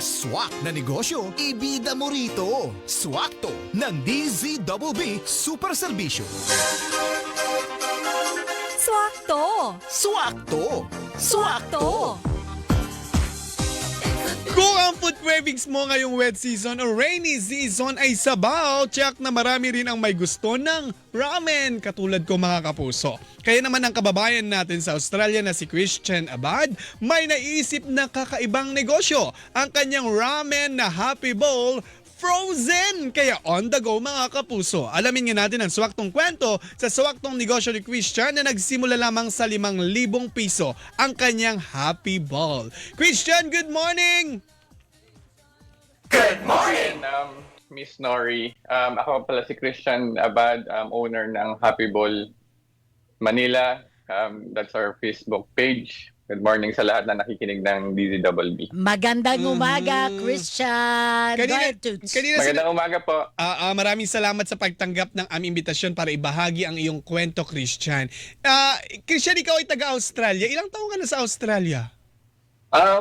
swak na negosyo, ibida mo rito. Swakto ng DZBB Super Serbisyo. Swakto! Swakto! Swakto! Kung ang food cravings mo ngayong wet season o rainy season ay sabaw, tiyak na marami rin ang may gusto ng ramen katulad ko mga kapuso. Kaya naman ang kababayan natin sa Australia na si Christian Abad may naisip na kakaibang negosyo. Ang kanyang ramen na Happy Bowl frozen! Kaya on the go mga kapuso. Alamin nga natin ang swaktong kwento sa swaktong negosyo ni Christian na nagsimula lamang sa 5,000 piso ang kanyang Happy Ball. Christian, good morning! Good morning, Miss Nori. Ako pala si Christian Abad, owner ng Happy Bowl Manila. That's our Facebook page. Good morning sa lahat na nakikinig ng DZBB. Magandang umaga, Christian. Magandang umaga po. Maraming salamat sa pagtanggap ng aming imbitasyon para ibahagi ang iyong kwento, Christian. Christian, ikaw ay taga-Australia. Ilang taon ka na sa Australia?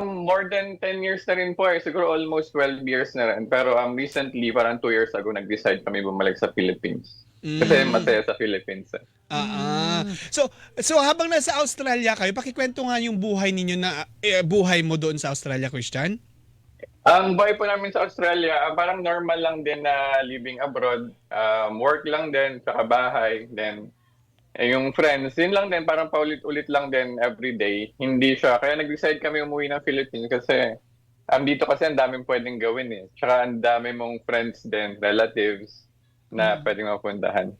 More than 10 years na rin po. Siguro almost 12 years na rin. Pero recently, parang 2 years ago, nag-decide kami bumalik sa Philippines. Kasi masaya sa Philippines. So habang nasa Australia kayo, pakikwento nga yung buhay ninyo na buhay mo doon sa Australia, Christian. Ang buhay po namin sa Australia, parang normal lang din na living abroad. Work lang din, saka bahay. Then, yung friends, yun lang din, parang paulit-ulit lang din everyday. Hindi siya. Kaya nag-decide kami umuwi ng Philippines kasi dito kasi ang daming pwedeng gawin eh. Tsaka ang dami mong friends din, relatives na pwedeng mapuntahan.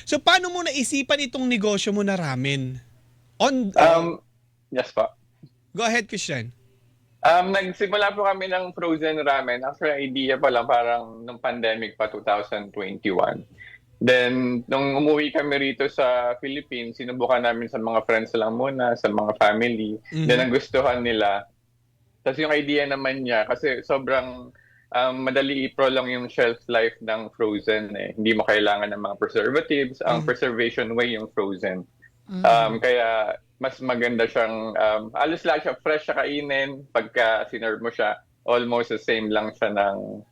So paano mo naisipan itong negosyo mo na ramen? Yes po. Go ahead, Christian. Nagsimula po kami ng frozen ramen. Actually, idea pa lang parang nung pandemic pa, 2021. Then, nung umuwi kami rito sa Philippines, sinubukan namin sa mga friends lang muna, sa mga family. Then, nagustuhan nila. Tapos yung idea naman niya, kasi sobrang madali i-prolong yung shelf life ng frozen. Hindi mo kailangan ng mga preservatives. Ang preservation way yung frozen. Kaya mas maganda siyang, alos lang siya, fresh siya kainin. Pagka sinerve mo siya, almost the same lang siya ng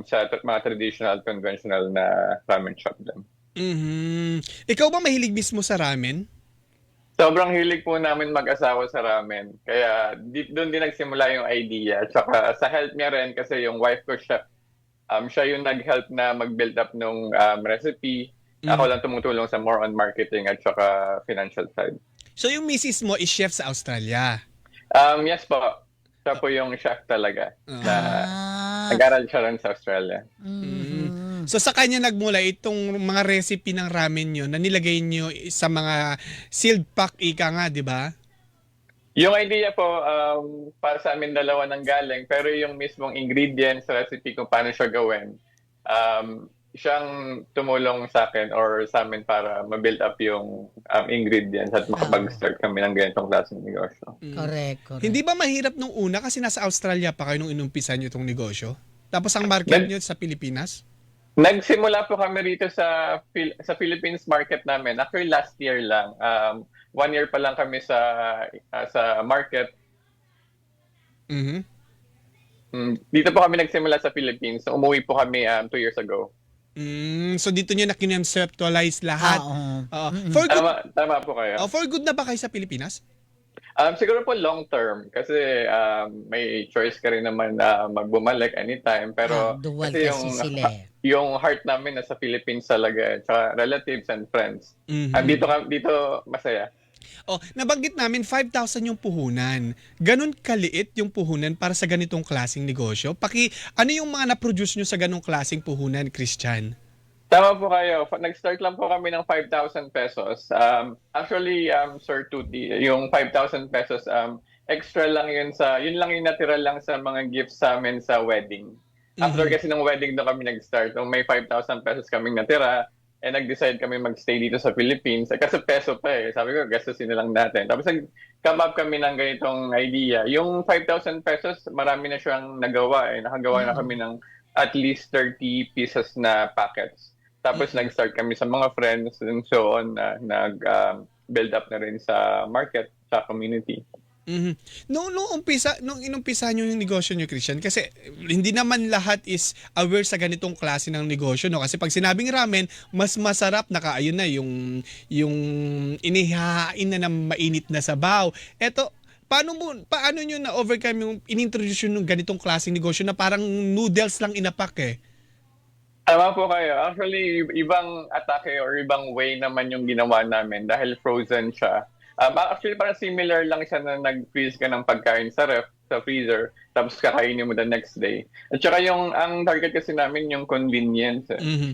sa mga traditional, conventional na ramen shop din. Ikaw ba mahilig mismo sa ramen? Sobrang hilig po namin mag-asawa sa ramen. Kaya doon din nagsimula yung idea. Tsaka sa help niya rin kasi yung wife ko siya yung nag-help na mag-build up nung recipe. Ako lang tumutulong sa more on marketing at tsaka financial side. So yung misis mo is chef sa Australia? Yes po. Siya po yung chef talaga. Nag-aral siya rin sa Australia. So sa kanya nagmula itong mga recipe ng ramen nyo na nilagay nyo sa mga sealed pack ika nga, di ba? Yung idea po, para sa amin dalawa nang galing, pero yung mismong ingredients, recipe kung paano siya gawin, siyang tumulong sa akin or sa amin para ma-build up yung ingredients at makapag-start kami ng ganitong klaseng negosyo. Correct. Hindi ba mahirap nung una kasi nasa Australia pa kayo nung inumpisan nyo itong negosyo? Tapos ang market nyo sa Pilipinas? Nagsimula po kami rito sa Philippines market namin. Actually, last year lang. 1 year pa lang kami sa market. Dito po kami nagsimula sa Philippines. Umuwi po kami 2 years ago. So dito nyo na kinonceptualize lahat. Tama po kayo. For good na ba kayo sa Pilipinas? Siguro po long term kasi may choice ka rin naman na magbumalik anytime pero dual kasi kasi sila yung heart namin nasa Philippines talaga tsaka relatives and friends. Dito masaya. Nabanggit namin 5,000 yung puhunan. Ganon kaliit yung puhunan para sa ganitong klaseng negosyo? Ano yung mga na-produce nyo sa ganong klaseng puhunan, Christian? Tama po kayo. Nag-start lang po kami ng 5,000 pesos. Actually, Sir Tuti, yung 5,000 pesos, extra lang yun lang yung natira lang sa mga gifts sa amin sa wedding. After kasi ng wedding doon kami nag-start. Nung may 5,000 pesos kaming natira, nag-decide kami mag-stay dito sa Philippines. Kasi peso pa eh. Sabi ko, gastusin na lang natin. Tapos nag-come up kami ng ganitong idea. Yung 5,000 pesos, marami na siyang nagawa eh. Nakagawa na kami ng at least 30 pieces na packets. Tapos nag-start kami sa mga friends and so on. Nag-build up na rin sa market, sa community. Mhm. Nung inumpisa nyo yung negosyo nyo, Christian, kasi hindi naman lahat is aware sa ganitong klase ng negosyo, no? Kasi pag sinabing ramen, mas masarap ayun na yung inihahain na ng mainit na sabaw. Eto, paano nyo na overcome yung inintroduce yung ganitong klaseng negosyo na parang noodles lang inapak eh? Tama po kayo. Actually, ibang atake or ibang way naman yung ginawa namin dahil frozen siya. Actually, parang similar lang siya na nag-freeze ka ng pagkain sa ref, sa freezer, tapos kakainin mo the next day. At saka ang target kasi namin yung convenience.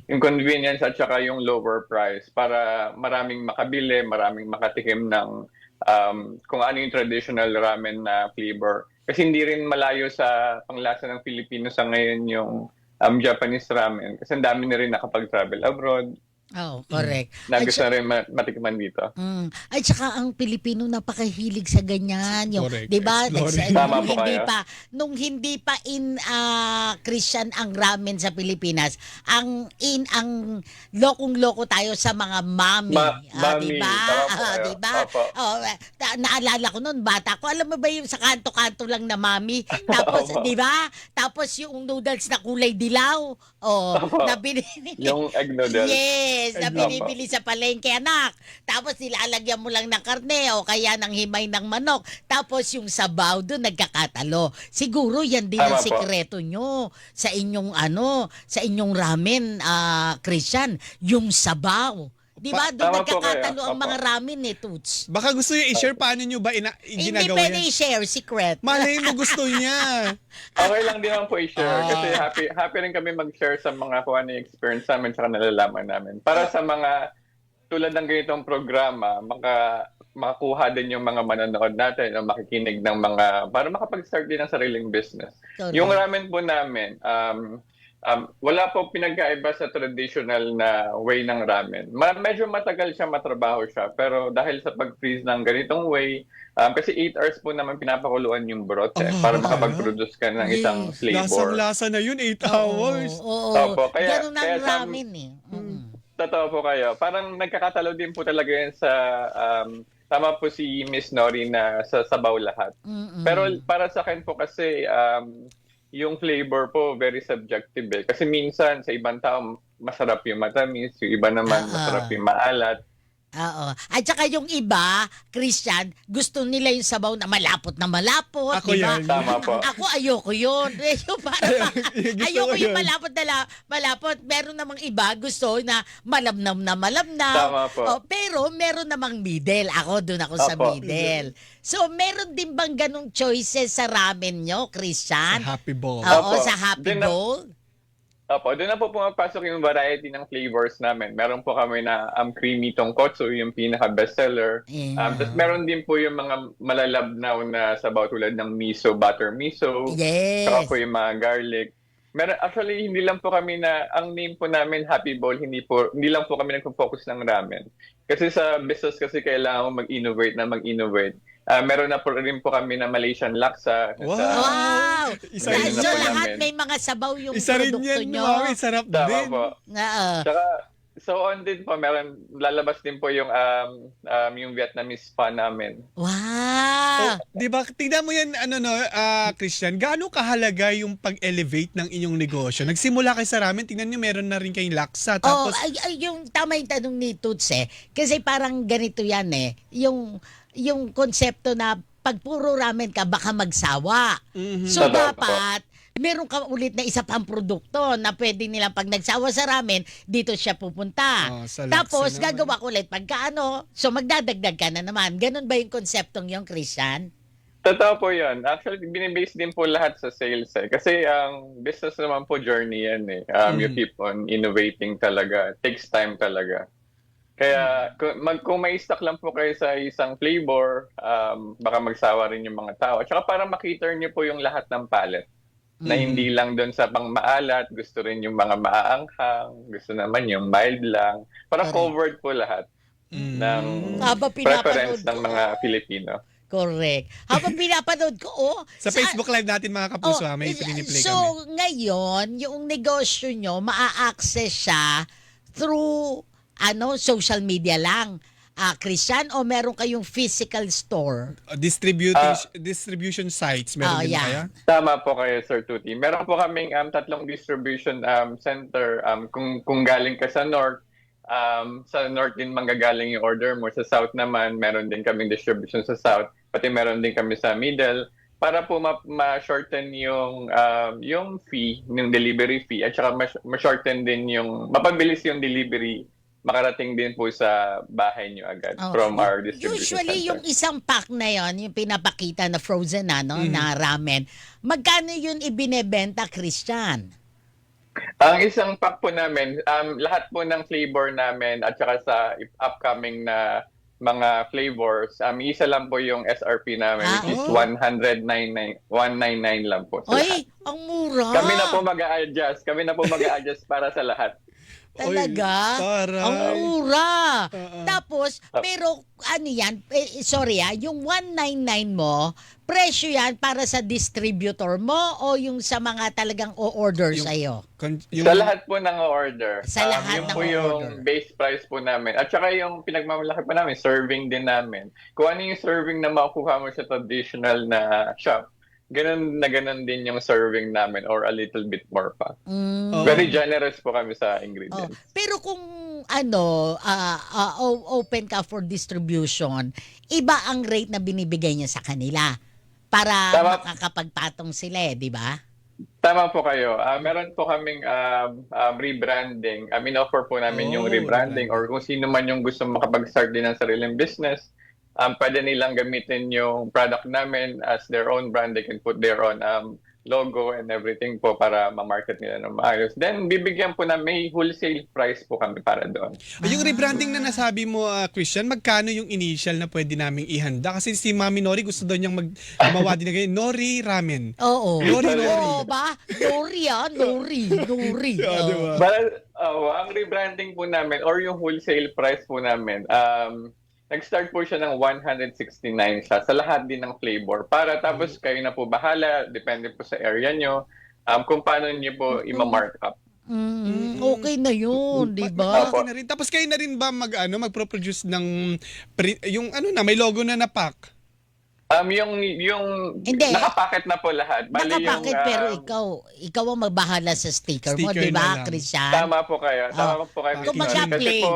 Yung convenience at saka yung lower price para maraming makabili, maraming makatikim ng kung ano yung traditional ramen na flavor. Kasi hindi rin malayo sa panglasa ng Filipino sa ngayon yung Japanese ramen. Kasi ang dami na rin nakapag-travel abroad. Oh, correct. Na gusto na rin matikman dito. At saka ang Pilipino napakahilig sa ganyan. Yung, Correct. 'di ba? Exploring. Tama Nung po hindi kayo. pa Christian ang ramen sa Pilipinas, ang lokong-loko tayo sa mga mami. Mami, 'Di ba? tama po kayo. 'Di ba? Opo. Naalala ko noon bata ko, alam mo ba yung sa kanto-kanto lang na mami? Tapos Opo. 'di ba? Tapos yung noodles na kulay dilaw. Oh, Opo. na binili. Yung egg noodles. Yes, na Opo. binibili sa palengke, anak. Tapos nilalagyan mo lang ng karne o kaya ng himay ng manok. Tapos yung sabaw doon nagkakatalo. Siguro yan din ang Tama po. sikreto nyo sa inyong sa inyong ramen, Christian, yung sabaw. Di ba? Doon Tama po nagkakatalo kayo. ang mga ramen eh, Toots. Baka gusto nyo i-share paano nyo ba Hindi ginagawa pwede yan? i-share, secret. Malay mo gusto niya. Okay lang din naman po i-share. Kasi happy rin kami mag-share sa mga kung ano yung experience namin at nalalaman namin. Para sa mga tulad ng ganitong programa, makakuha din yung mga manonood natin o makikinig ng mga, para makapag-start din ng sariling business. Correct. Yung ramen po namin, wala po pinagkaiba sa traditional na way ng ramen. Medyo matagal siya, matrabaho siya. Pero dahil sa pag-freeze ng ganitong way, kasi 8 hours po naman pinapakuluan yung broth para makapag-produce ka ng isang flavor. Lasang-lasa na yun, 8 hours. Oo. Opo, Ganun ang kaya sa- ramen eh. Totoo po kayo. Parang nagkakatalo din po talaga yan sa, tama po si Miss Nori na sa sabaw lahat. Pero para sa akin po kasi, yung flavor po very subjective eh. Kasi minsan sa ibang tao masarap yung matamis, yung iba naman masarap yung maalat. Oo. At saka yung iba, Christian, gusto nila yung sabaw na malapot, Ako di ba? yan. Tama po. Ako ayoko yun. Yung parang, Gusto ayoko ko yung yun. malapot. Meron namang iba gusto na malamnam na malamnam. Tama po. Oh, pero meron namang middle. Doon ako sa Opo. middle. So, meron din bang ganong choices sa ramen nyo, Christian? Happy ball. Oo, Opo. sa Happy Doon na- Bowl? Opo, doon na po pumapasok yung variety ng flavors namin. Meron po kami na creamy tonkotsu, yung pinaka-bestseller. Yeah. Tapos meron din po yung mga malalabnaw na sabaw tulad ng miso, butter miso. Yes. Saka po yung mga garlic. Actually, hindi lang po kami ang name po namin, Happy Bowl, hindi lang po kami nagpo-focus ng ramen. Kasi sa business kasi kailangan mo mag-innovate. Meron na po rin po kami na Malaysian laksa. Wow. Wow! Isa rin So, na po lahat namin. may mga sabaw yung Isa rin produkto yan, nyo. mami. Sarap Tama din. po. Oo. Tsaka, so on din po, lalabas din po yung Vietnamese spa namin. Wow! Di ba? Tingnan mo yan, Christian, gaano kahalaga yung pag-elevate ng inyong negosyo? Nagsimula kayo sa ramen, tingnan nyo, meron na rin kayong laksa. Tapos, Yung tama yung tanong ni Toots eh. Kasi parang ganito yan eh. Yung konsepto na pag puro ramen ka, baka magsawa. So Totoo po. dapat, meron ka ulit na isa pang produkto na pwede nilang pag nagsawa sa ramen, dito siya pupunta. Sa laksa Tapos, naman. gagawa ko ulit pagkaano. So magdadagdag ka na naman. Ganun ba yung konseptong yung Christian? Totoo po yun. Actually, binibase din po lahat sa sales eh. Kasi ang business naman po journey yan eh. You keep on innovating talaga. It takes time talaga. Kaya kung may stock lang po kayo sa isang flavor, baka magsawa rin yung mga tao. At saka para makita niyo po yung lahat ng palette. Na hindi lang doon sa pang maalat, gusto rin yung mga maaanghang, gusto naman yung mild lang. Para covered po lahat ng Haba pinapanood preference ng ko. mga Pilipino. Correct. Habang pinapanood ko, sa Facebook Live natin mga kapuso, may piniplay so, kami. ngayon, yung negosyo nyo, maa-access siya through social media lang. Christian, o meron kayong physical store? Distribution sites, meron din yeah. kaya? Tama po kayo, Sir Tuti. Meron po kaming 3 distribution center. Kung galing ka sa North din manggagaling yung order mo. Sa South naman, meron din kaming distribution sa South. Pati meron din kami sa Middle. Para po ma-shorten yung fee, yung delivery fee. At saka ma-shorten din mapabilis yung delivery, makarating din po sa bahay nyo agad from our distribution Usually, center. yung isang pack na yon, yung pinapakita na frozen na ramen, magkano yun ibinebenta, Christian? Ang isang pack po namin, lahat po ng flavor namin at saka sa upcoming na mga flavors, isa lang po yung SRP namin, which is 199 lang po sa lahat. Oy, ang mura. Kami na po mag-a-adjust para sa lahat. Talaga? Taray. Ang mura. Tapos, pero ano yan, yung 199 mo, presyo yan para sa distributor mo o yung sa mga talagang o-order sa'yo? Sa lahat po ng order. Sa lahat yun ng po order. yung base price po namin. At saka yung pinagmamalaki po namin, serving din namin. Kung ano yung serving na makukuha mo sa traditional na shop, ganun din yung serving namin or a little bit more pa. Very generous po kami sa ingredients. Pero kung open ka for distribution, iba ang rate na binibigay niya sa kanila para makakapagpatong sila, di ba? Tama po kayo. Meron po kaming rebranding. In-offer po namin yung rebranding or kung sino man yung gusto makapag-start din ng sariling business. Pwede nilang gamitin yung product namin as their own brand. They can put their own logo and everything po para ma-market nila ng maayos. Then, bibigyan po na may wholesale price po kami para doon. Yung rebranding na nasabi mo, Christian, magkano yung initial na pwede naming ihanda? Kasi si Mami Nori gusto daw niyang gumawa din na ganyan. Nori Ramen. Oo. Nori. Oo ba? Nori. Diba? Ang rebranding po namin or yung wholesale price po namin, nag-start po siya ng 169 siya sa lahat din ng flavor. Para tapos kayo na po bahala, depende po sa area nyo, kung paano nyo po ima-mark up. Okay na yun, di ba? Okay na rin. Tapos kayo na rin ba magpro-produce ng may logo na pack? Yung Hindi. nakapacket na po lahat. Bali Nakapacket, yung, pero ikaw ang magbahala sa sticker mo, Sticker di na ba, lang. Christian? Tama po kayo. Tama po kayo. Kung Kasi magka-plain. po,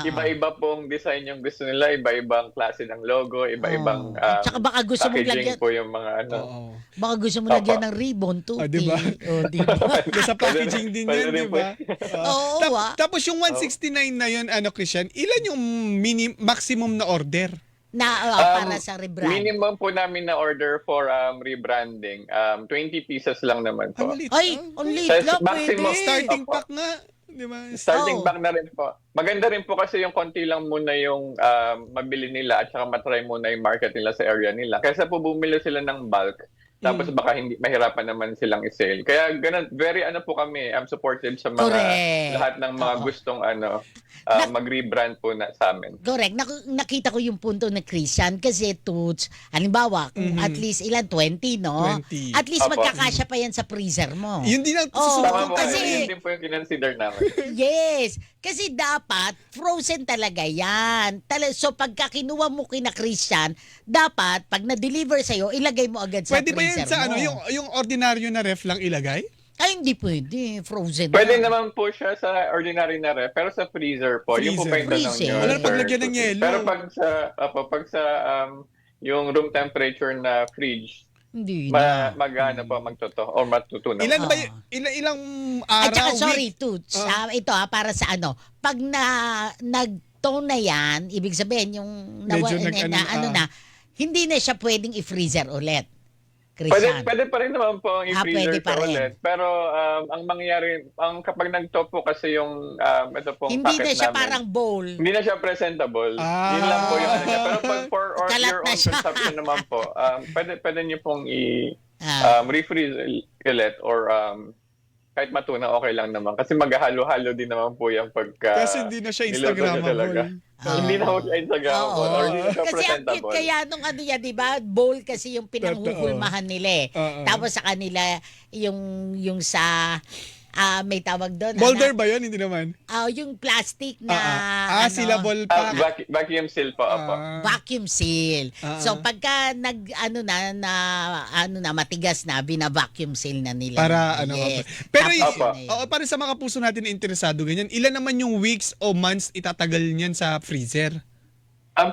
iba-iba pong design yung gusto nila, iba-ibang klase ng logo, iba-ibang Tsaka baka gusto mong packaging lagyan- po yung mga Oo. Baka gusto mo lagyan ng ribbon, tuti. Diba? Di ba? Sa packaging din Pwede yan, rin di ba? Oo, Tapos yung 169 na yun, Christian, ilan yung maximum na order? Para sa rebrand. Minimum po namin na order for rebranding. 20 pieces lang naman po. Ang liit. Ay, ang liit Sa lang, maximum pwede. Starting Opo. pack nga. Di ba? Starting Oh. back na rin po. Maganda rin po kasi yung konti lang muna yung mabili nila at saka matry muna yung market nila sa area nila. Kaysa po bumili sila ng bulk, tapos baka hindi mahirapan naman silang i-sale. Kaya ganun, very po kami, I'm supportive sa mga Correct. lahat ng mga Oo. gustong mag-rebrand po na sa amin. Correct. Nakita ko yung punto ng Christian kasi Toots, halimbawa, kung at least 20, no? 20. At least Opo. magkakasya pa yan sa freezer mo. Yun din ang Oo. susunod Tama ko po, kasi- yun din po yung kinonsider namin. Yes. Kasi dapat, frozen talaga yan. So pagka kinuha mo kina Christian, dapat, pag na-deliver sa'yo, ilagay mo agad sa Pwede ba freezer yan sa mo. yung ordinaryo na ref lang ilagay? Ay, hindi pwede. Frozen Pwede na. naman po siya sa ordinary na ref, pero sa freezer po. Yung po pa yung tanong Freezer. nyo, Wala na paglagyan ng Sir. yelo. Pero pag sa yung room temperature na fridge, Hindi na. magtoto or matutunaw. Ilan ba Oo. ilang At araw, saka, sorry, week? Toots. Ito para sa pag nag-tone na yan, ibig sabihin, yung Medyo nag-ano, hindi na siya pwedeng i-freezer ulit. Pwede, Christian. pwede pa rin naman po ang pwede i-freezer pa sa rin. ulit. Pero ang mangyayari, kapag nag-top po kasi yung ito pong Hindi packet na siya namin, parang bowl. hindi na siya presentable. Ah. Yun lang po yung ano niya. Pero pag for Kalat your na own siya. consumption naman po, pwede niyo pong Ah. refreeze ulit or kahit matuna, okay lang naman. Kasi maghahalo-halo din naman po yung pagka Kasi hindi na siya niluto niya talaga. Instagrammable. Hindi na po siya Instagrammable or hindi na siya Kasi ang cute presentable. kaya nung yan, di ba? Bowl kasi yung pinanghuhulmahan nila eh. Oo. Tapos sa kanila, yung sa may tawag doon. Boulder ba yun? Hindi naman. Yung plastic na Sealable Ah, pa. vacuum seal po, opo. vacuum seal. So pagka matigas na, bina-vacuum seal na nila. Para Yes. Pero Tapos Opo. yun na yun. para sa mga kapuso natin na interesado ganyan, ilan naman yung weeks o months itatagal niyan sa freezer?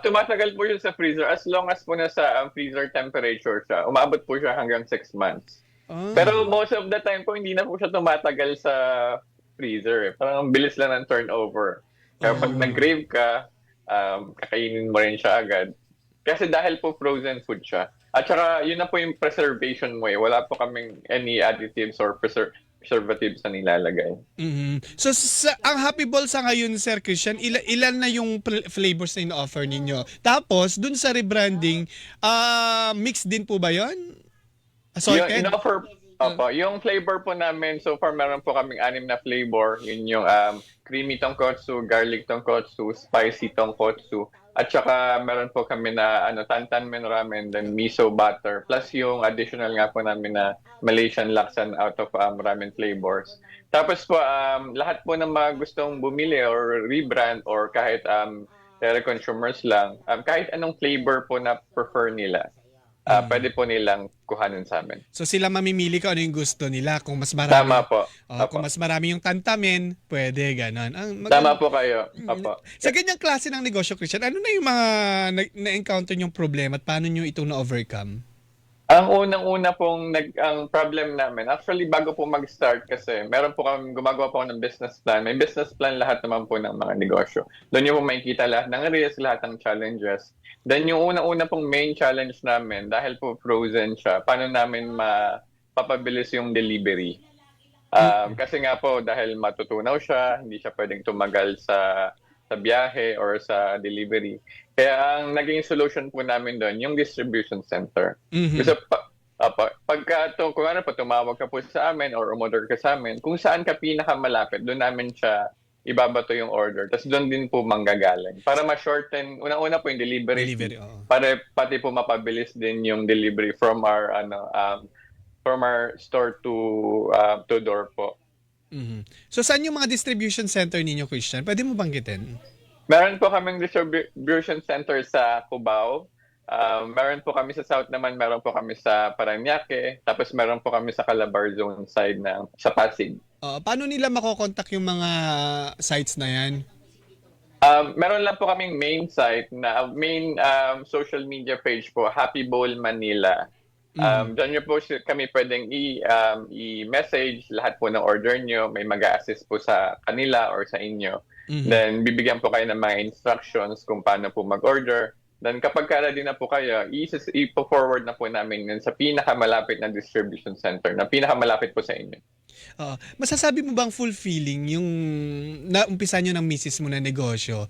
Tumatagal po yun sa freezer as long as po nasa freezer temperature siya. Umabot po siya hanggang 6 months. Pero most of the time po, hindi na po siya tumatagal sa freezer. Parang ang bilis lang ng turnover. Kaya pag nag-grave ka, kakainin mo rin siya agad. Kasi dahil po frozen food siya. At saka, yun na po yung preservation mo eh. Wala po kaming any additives or preservatives na nilalagay. So ang Happy Ball sa ngayon, Sir Christian, ilan na yung flavors na ino-offer ninyo? Tapos, dun sa rebranding, mix din po ba yun? Assorted? Yung flavor po namin, so far meron po kaming 6 na flavor. Yun yung creamy tonkotsu, garlic tonkotsu, spicy tonkotsu, at saka meron po kami na tantanmen ramen, then miso butter, plus yung additional nga po namin na Malaysian laksan out of ramen flavors. Tapos po, lahat po ng mga gustong bumili or rebrand or kahit consumers lang, kahit anong flavor po na prefer nila, pwede po nilang kuhanin sa amin. So sila mamimili kung ano yung gusto nila. Kung mas marami, Tama po. kung mas marami yung tantamen, pwede ganon. Tama po kayo. Opo. Sa ganyang klase ng negosyo, Christian, ano na yung mga na-encounter yung problema at paano nyo itong na-overcome? Ang unang-una pong ang problem namin, actually bago po mag-start kasi meron po kami, gumagawa po ako ng business plan. May business plan lahat naman po ng mga negosyo. Doon yung po makikita lahat ng risks, lahat ng challenges. Then yung unang-una pong main challenge namin, dahil po frozen siya, paano namin mapapabilis yung delivery? Kasi nga po, dahil matutunaw siya, hindi siya pwedeng tumagal sa biyahe or sa delivery. Kaya ang naging solution po namin doon, yung distribution center. Kasi kung ano po, tumawag ka po sa amin or umorder ka sa amin, kung saan ka pinakamalapit, doon namin siya ibabato yung order. Tapos doon din po manggagaling. Para ma-shorten, unang-una po yung delivery. Para pati po mapabilis din yung delivery from our store to door po. So saan yung mga distribution center ninyo, Christian? Pwede mo banggitin? Meron po kaming distribution center sa Cubao. Meron po kami sa South naman, meron po kami sa Parañaque, tapos meron po kami sa Calabar zone side sa Pasig. Paano nila makokontak yung mga sites na yan? Meron lang po kaming main site na main social media page po, Happy Bowl Manila. Diyan nyo po kami pwedeng i-message lahat po ng order nyo. May mag-a-assist po sa kanila or sa inyo. Then, bibigyan po kayo ng mga instructions kung paano po mag-order. Then, kapag ready na po kayo, ipo-forward na po namin sa pinakamalapit na distribution center, na pinakamalapit po sa inyo. Masasabi mo bang fulfilling yung naumpisa nyo ng misis mo na negosyo?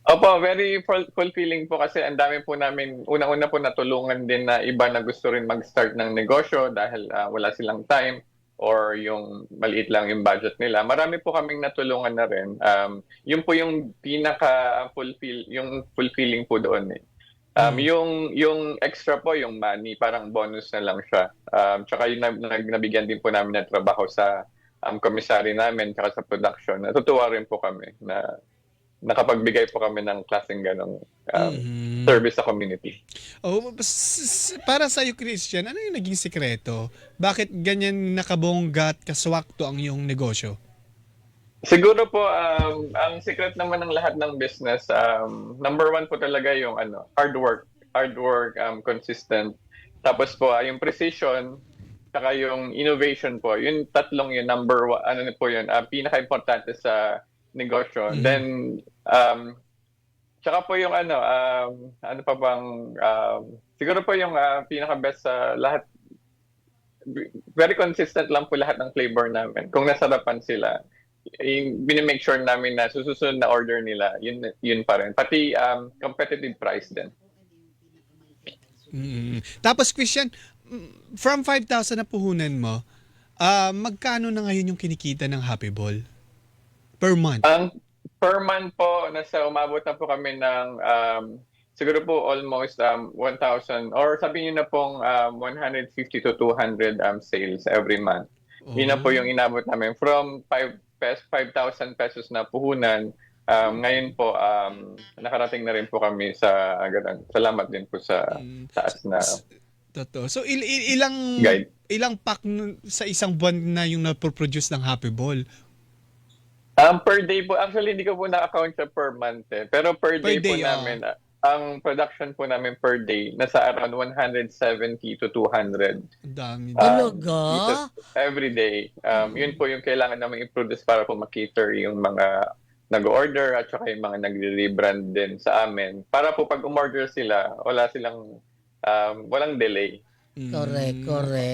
Opo, very fulfilling po kasi ang dami po namin, unang-una po natulungan din na iba na gusto rin mag-start ng negosyo dahil wala silang time or yung maliit lang yung budget nila. Marami po kaming natulungan na rin. Yun po yung fulfilling po doon eh. Yung extra po, yung money, parang bonus na lang siya. Tsaka yung nabigyan din po namin ng trabaho sa commissary namin tsaka sa production. Natutuwa rin po kami na nakapagbigay po kami ng klaseng ganong service sa community. Para sa iyo, Christian, ano yung naging sikreto? Bakit ganyan nakabongga at kaswakto ang iyong negosyo? Siguro po, ang secret naman ng lahat ng business, number one po talaga yung hard work, consistent. Tapos po, yung precision, saka yung innovation po. Yung tatlong yun, number one, po yun, pinaka-importante sa negosyo. Then, tsaka po yung ano pa bang, siguro po yung pinaka-best sa lahat, very consistent lang po lahat ng flavor namin. Kung nasarapan sila, binimake sure namin na susunod na order nila, yun pa rin. Pati competitive price din. Tapos, Christian, from 5,000 na puhunan mo, magkano na ngayon yung kinikita ng Happy Ball? Per month? Per month po, umabot na po kami ng siguro po almost 1,000 or sabihin nyo na pong 150 to 200 sales every month. Yun na po yung inabot namin. From 5,000 pesos na puhunan, ngayon po, nakarating na rin po kami sa ganun. Salamat din po sa taas na Totoo. So guide. ilang pack sa isang buwan na yung napoproduce ng Happy Ball? Per day po, actually hindi ko po na-account sa per month eh. Pero per day po namin, ang production po namin per day, nasa around 170 to 200. Ang dami. Talaga? Every day. Yun po yung kailangan namin i-produce para po makater yung mga nag-order at saka yung mga nagre-rebrand din sa amin. Para po pag umorder sila, walang delay. Correct.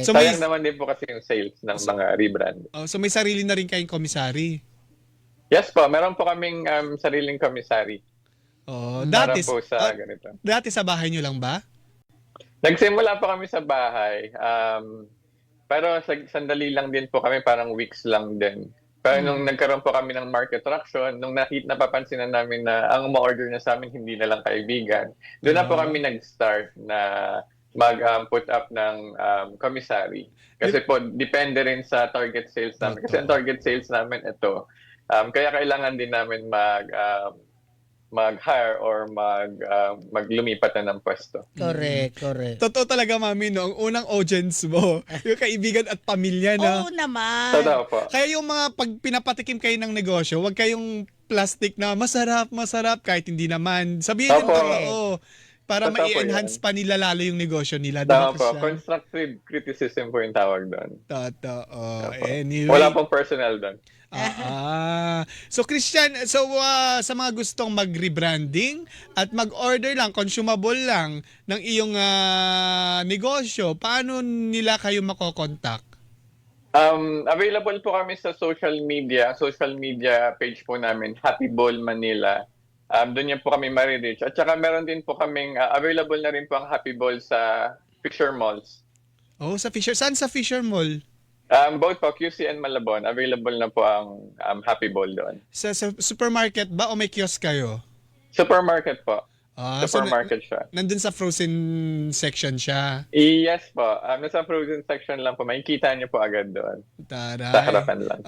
So Sayang naman din po kasi yung sales ng mga rebrand. So may sarili na rin kayong komisari. Yes po, meron po kaming sariling commissary. Para Dati po sa ganito. dati sa bahay nyo lang ba? Nagsimula po kami sa bahay. Pero sandali lang din po kami, parang weeks lang din. Pero nung nagkaroon po kami ng market traction, nung napapansin na namin na ang ma-order na sa amin hindi na lang kaibigan, doon na po kami nag-start na mag-put up ng commissary. Kasi po, depende rin sa target sales namin. Kasi ang target sales namin ito. Kaya kailangan din namin mag-hire or maglumipat na ng pwesto. Correct. Totoo talaga, Mami, no? Ang unang audience mo, yung kaibigan at pamilya na. Oo naman. Totoo po. Kaya yung mga pag pinapatikim kayo ng negosyo, huwag kayong plastic na masarap kahit hindi naman. Sabihin Opo. nyo, para Totoo po ma-enhance yan. pa nila lalo yung negosyo nila. Tama Diba, po. Christian? Constructive criticism po yung tawag doon. Totoo. Opo. Anyway. Wala pong personal doon. So Christian, sa mga gustong mag-rebranding at mag-order lang, consumable lang ng iyong negosyo, paano nila kayo makokontak? Available po kami sa social media page po namin, Happy Ball Manila. Doon yan po kami ma-reach. At saka meron din po kaming, available na rin po ang Happy Ball sa Fisher Malls. Oh, sa Fisher. Saan sa Fisher Mall? Both po, QC and Malabon, available na po ang Happy Ball doon. Sa supermarket ba o may kiosk kayo? Supermarket po. So Supermarket siya. nandun sa frozen section siya. Yes po. Nasa frozen section lang po. Makikita niyo po agad doon. Taray. Sa harapan lang.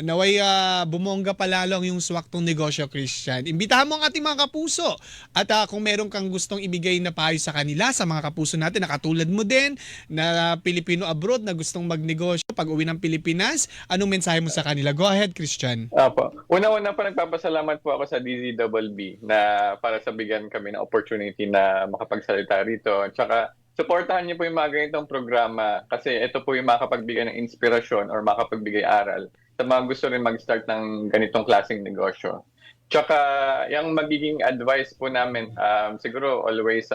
Naway bumongga pa lalo ang yung swaktong negosyo, Christian. Imbitahan mo ang ating mga kapuso. At kung meron kang gustong ibigay na payo sa kanila, sa mga kapuso natin na katulad mo din, na Pilipino abroad na gustong magnegosyo pag uwi ng Pilipinas, anong mensahe mo sa kanila? Go ahead, Christian. Opo. Una-una po nagpapasalamat po ako sa DZBB na para sa bigyan kami ng opportunity na makapagsalita rito. Tsaka, supportahan niyo po yung mga ganitong programa kasi ito po yung makapagbigay ng inspirasyon or makapagbigay aral sa mga gusto rin mag-start ng ganitong klaseng negosyo. Tsaka, yung magiging advice po namin, siguro always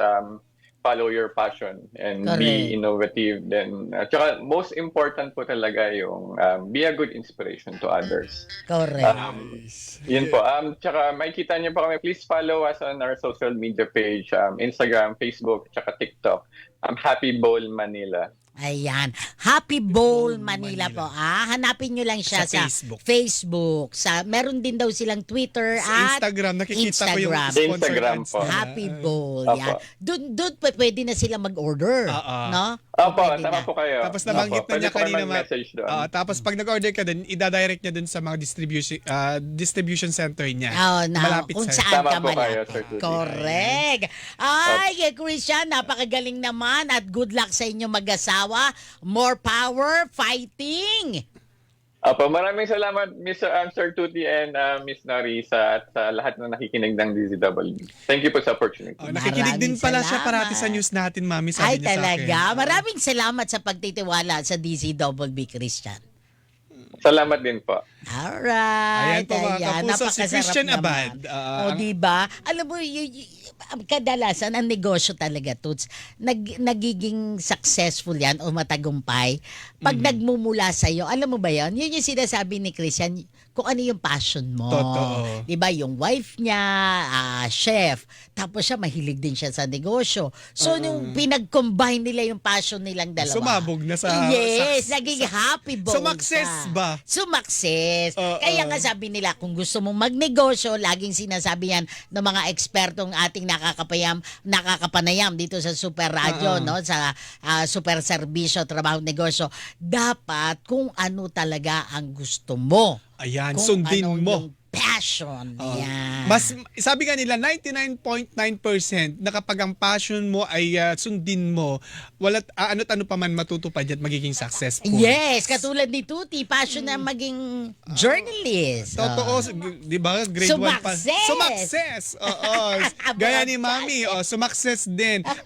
follow your passion and be innovative. Then, tsaka most important po talaga yung be a good inspiration to others. Correct. Yun po. Tsaka makikita niyo po kami. Please follow us on our social media page, Instagram, Facebook, tsaka TikTok. Happy Bowl Manila. Ayan. Happy Bowl Manila po. Hanapin nyo lang siya Sa sa Facebook. Meron din daw silang Twitter Sa at Instagram, nakikita ko yung Instagram. sponsored Instagram ads po. nila. Happy Bowl. Opo. Yan. Doon pwede na sila mag-order. No? Opo, Pwede tama na. po kayo. Tapos nabanggit Opo, na niya pwede po kayo kanina mag-message doon. tapos pag nag-order ka din, ida-direct niya dun sa mga distribution center niya. Malapit kung sa'yo. saan Tama ka po kayo, malapit. Sir Tuti. Correct. Ay, Christian, napakagaling naman at good luck sa inyo mag-asawa. More power, fighting! Opo, maraming salamat Sir Tuti and Miss Nori sa lahat na nakikinig ng DZW. Thank you po sa opportunity. Nakikinig din Maraming pala siya salamat. parati sa news natin, Mami, Ay, sabi niya sa akin. talaga. Maraming salamat sa pagtitiwala sa DZWB, Christian. Salamat din po. Alright. Ayan po, mga kapuso, si napakasarap Christian naman. Abad. O, diba? Alam mo, kadalasan, ang negosyo talaga, Toots, nagiging successful yan o matagumpay pag nagmumula sa'yo. Alam mo ba yan? Yun yung sinasabi ni Christian, kung ano yung passion mo. Totoo. 'Di ba? Yung wife niya, chef. Tapos siya mahilig din siya sa negosyo. So nung pinag-combine nila yung passion nilang dalawa. Sumabog na sa... Yes, naging happy both. Sumakses ba? Sumakses. Oo. Kaya nga sabi nila, kung gusto mong magnegosyo, laging sinasabi yan ng mga ekspertong ating nakakapanayam dito sa Super Radio, no? Sa Super Serbisyo, Trabaho, Negosyo. Dapat kung ano talaga ang gusto mo. Ayan, Kung sundin ano mo. yung passion. Yan. Mas sabi nga nila 99.9% na kapag ang passion mo ay sundin mo, wala't ano pa man matutupad at magiging successful. Yes, katulad ni Tuti, passion na maging journalist. Totoo, 'di ba? Grade 1 pa. Sumakses! Sumakses. Oo. Gaya ni Mami, sumakses din.